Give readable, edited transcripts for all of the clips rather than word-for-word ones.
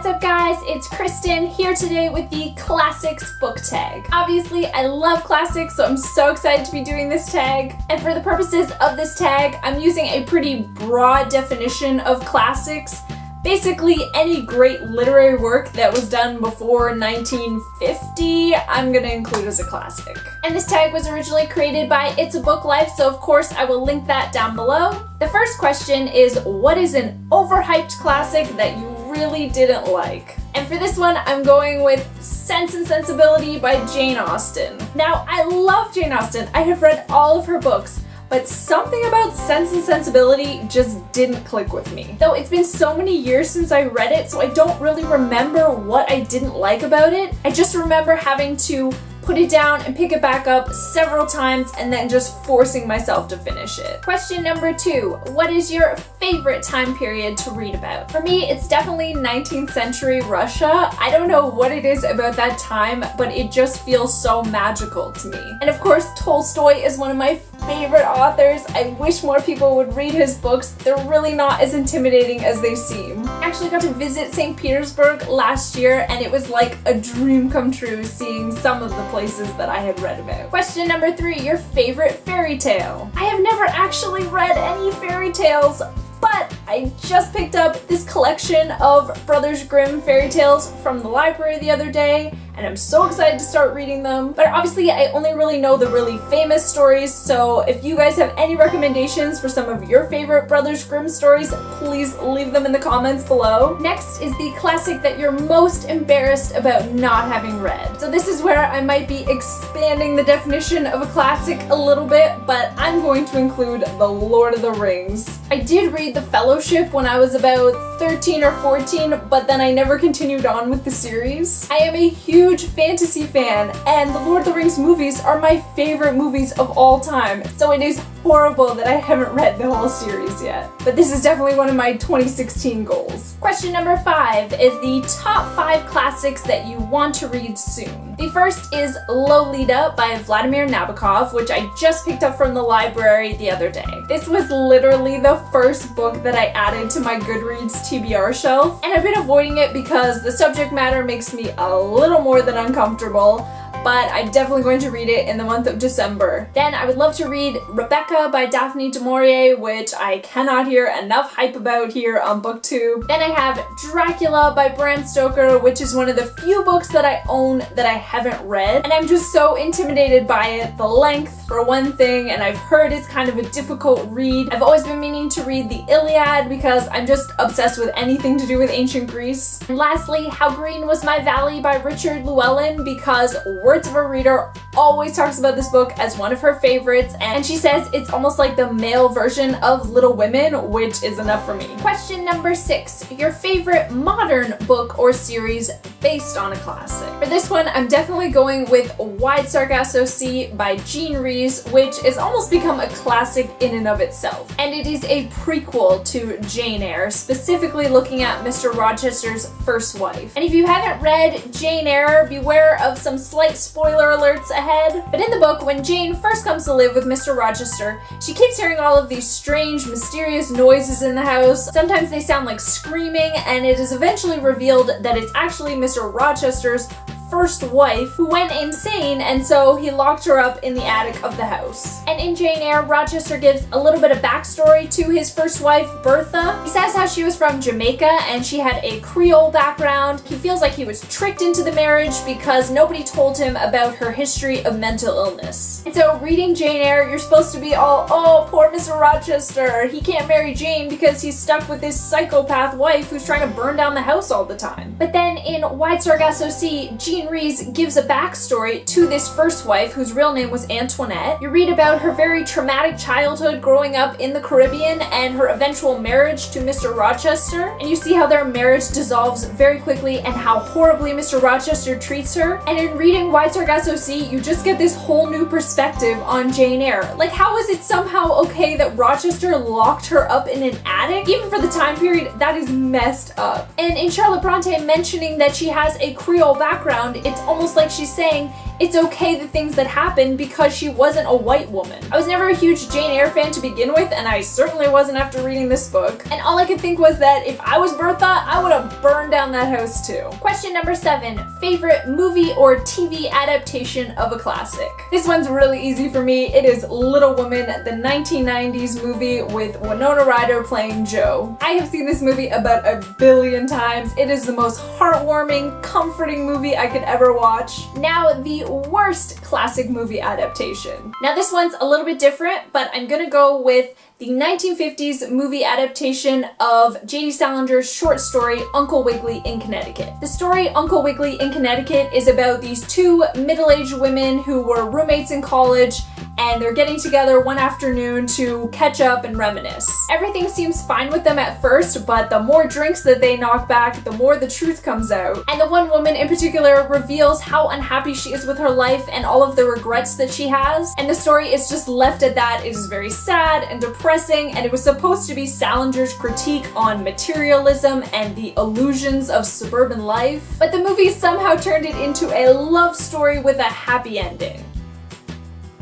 What's up guys, it's Kristen here today with the Classics book tag. Obviously I love classics, so I'm so excited to be doing this tag. And for the purposes of this tag, I'm using a pretty broad definition of classics. Basically any great literary work that was done before 1950, I'm gonna include as a classic. And this tag was originally created by It's a Book Life, so of course I will link that down below. The first question is, what is an overhyped classic that you really didn't like? And for this one, I'm going with Sense and Sensibility by Jane Austen. Now, I love Jane Austen. I have read all of her books, but something about Sense and Sensibility just didn't click with me. Though it's been so many years since I read it, so I don't really remember what I didn't like about it. I just remember having to put it down and pick it back up several times and then just forcing myself to finish it. Question number 2, what is your favorite time period to read about? For me, it's definitely 19th century Russia. I don't know what it is about that time, but it just feels so magical to me. And of course, Tolstoy is one of my favorite authors. I wish more people would read his books. They're really not as intimidating as they seem. I actually got to visit St. Petersburg last year and it was like a dream come true seeing some of the places that I had read about. Question number 3, your favorite fairy tale. I have never actually read any fairy tales, but I just picked up this collection of Brothers Grimm fairy tales from the library the other day, and I'm so excited to start reading them. But obviously I only really know the really famous stories, so if you guys have any recommendations for some of your favorite Brothers Grimm stories, please leave them in the comments below. Next is the classic that you're most embarrassed about not having read. So this is where I might be expanding the definition of a classic a little bit, but I'm going to include The Lord of the Rings. I did read The Fellowship when I was about 13 or 14, but then I never continued on with the series. I am a huge fantasy fan, and the Lord of the Rings movies are my favorite movies of all time, so it is horrible that I haven't read the whole series yet. But this is definitely one of my 2016 goals. Question number 5 is the top 5 classics that you want to read soon. The first is Lolita by Vladimir Nabokov, which I just picked up from the library the other day. This was literally the first book that I added to my Goodreads TBR shelf, and I've been avoiding it because the subject matter makes me a little more than uncomfortable, but I'm definitely going to read it in the month of December. Then I would love to read Rebecca by Daphne du Maurier, which I cannot hear enough hype about here on BookTube. Then I have Dracula by Bram Stoker, which is one of the few books that I own that I haven't read, and I'm just so intimidated by it. The length, for one thing, and I've heard it's kind of a difficult read. I've always been meaning to read the Iliad because I'm just obsessed with anything to do with ancient Greece. And lastly, How Green Was My Valley by Richard Llewellyn, because Words of a Reader always talks about this book as one of her favorites, and she says it's almost like the male version of Little Women, which is enough for me. Question number 6, your favorite modern book or series based on a classic. For this one, I'm definitely going with Wide Sargasso Sea by Jean Rhys, which has almost become a classic in and of itself. And it is a prequel to Jane Eyre, specifically looking at Mr. Rochester's first wife. And if you haven't read Jane Eyre, beware of some slight spoiler alerts ahead. But in the book, when Jane first comes to live with Mr. Rochester, she keeps hearing all of these strange, mysterious noises in the house. Sometimes they sound like screaming, and it is eventually revealed that it's actually Mr. Rochester's first wife who went insane, and so he locked her up in the attic of the house. And in Jane Eyre, Rochester gives a little bit of backstory to his first wife, Bertha. He says how she was from Jamaica and she had a Creole background. He feels like he was tricked into the marriage because nobody told him about her history of mental illness. And so reading Jane Eyre, you're supposed to be all, oh, poor Mr. Rochester, he can't marry Jane because he's stuck with this psychopath wife who's trying to burn down the house all the time. But then in Wide Sargasso Sea, Jean Rhys gives a backstory to this first wife, whose real name was Antoinette. You read about her very traumatic childhood growing up in the Caribbean and her eventual marriage to Mr. Rochester, and you see how their marriage dissolves very quickly and how horribly Mr. Rochester treats her. And in reading Wide Sargasso Sea, you just get this whole new perspective on Jane Eyre. Like, how is it somehow okay that Rochester locked her up in an attic? Even for the time period, that is messed up. And in Charlotte Bronte mentioning that she has a Creole background, it's almost like she's saying, it's okay the things that happened because she wasn't a white woman. I was never a huge Jane Eyre fan to begin with, and I certainly wasn't after reading this book. And all I could think was that if I was Bertha, I would have burned down that house too. Question number 7, favorite movie or TV adaptation of a classic? This one's really easy for me. It is Little Women, the 1990s movie with Winona Ryder playing Jo. I have seen this movie about 1 billion times. It is the most heartwarming, comforting movie I could ever watch. Now, the worst classic movie adaptation. Now this one's a little bit different, but I'm gonna go with the 1950s movie adaptation of J.D. Salinger's short story Uncle Wiggly in Connecticut. The story Uncle Wiggly in Connecticut is about these two middle-aged women who were roommates in college, and they're getting together one afternoon to catch up and reminisce. Everything seems fine with them at first, but the more drinks that they knock back, the more the truth comes out. And the one woman in particular reveals how unhappy she is with her life and all of the regrets that she has. And the story is just left at that. It is very sad and depressing, and it was supposed to be Salinger's critique on materialism and the illusions of suburban life. But the movie somehow turned it into a love story with a happy ending.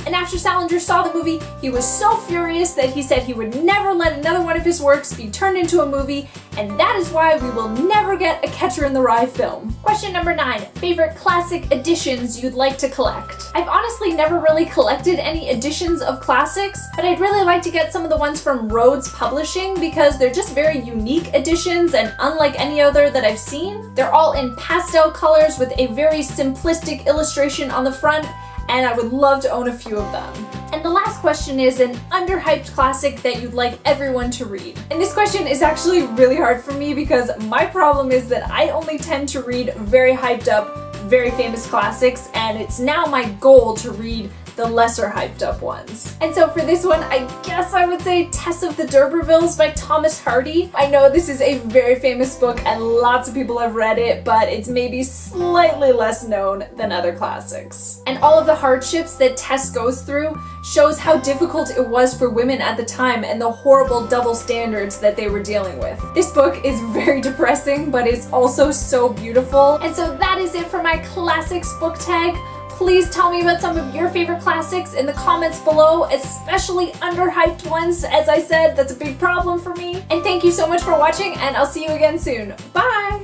And after Salinger saw the movie, he was so furious that he said he would never let another one of his works be turned into a movie, and that is why we will never get a Catcher in the Rye film. Question number 9, favorite classic editions you'd like to collect? I've honestly never really collected any editions of classics, but I'd really like to get some of the ones from Rhodes Publishing because they're just very unique editions and unlike any other that I've seen. They're all in pastel colors with a very simplistic illustration on the front, and I would love to own a few of them. And the last question is an underhyped classic that you'd like everyone to read. And this question is actually really hard for me because my problem is that I only tend to read very hyped up, very famous classics, and it's now my goal to read the lesser hyped up ones. And so for this one, I guess I would say Tess of the D'Urbervilles by Thomas Hardy. I know this is a very famous book and lots of people have read it, but it's maybe slightly less known than other classics. And all of the hardships that Tess goes through shows how difficult it was for women at the time and the horrible double standards that they were dealing with. This book is very depressing, but it's also so beautiful. And so that is it for my classics book tag. Please tell me about some of your favorite classics in the comments below, especially underhyped ones. As I said, that's a big problem for me. And thank you so much for watching, and I'll see you again soon. Bye!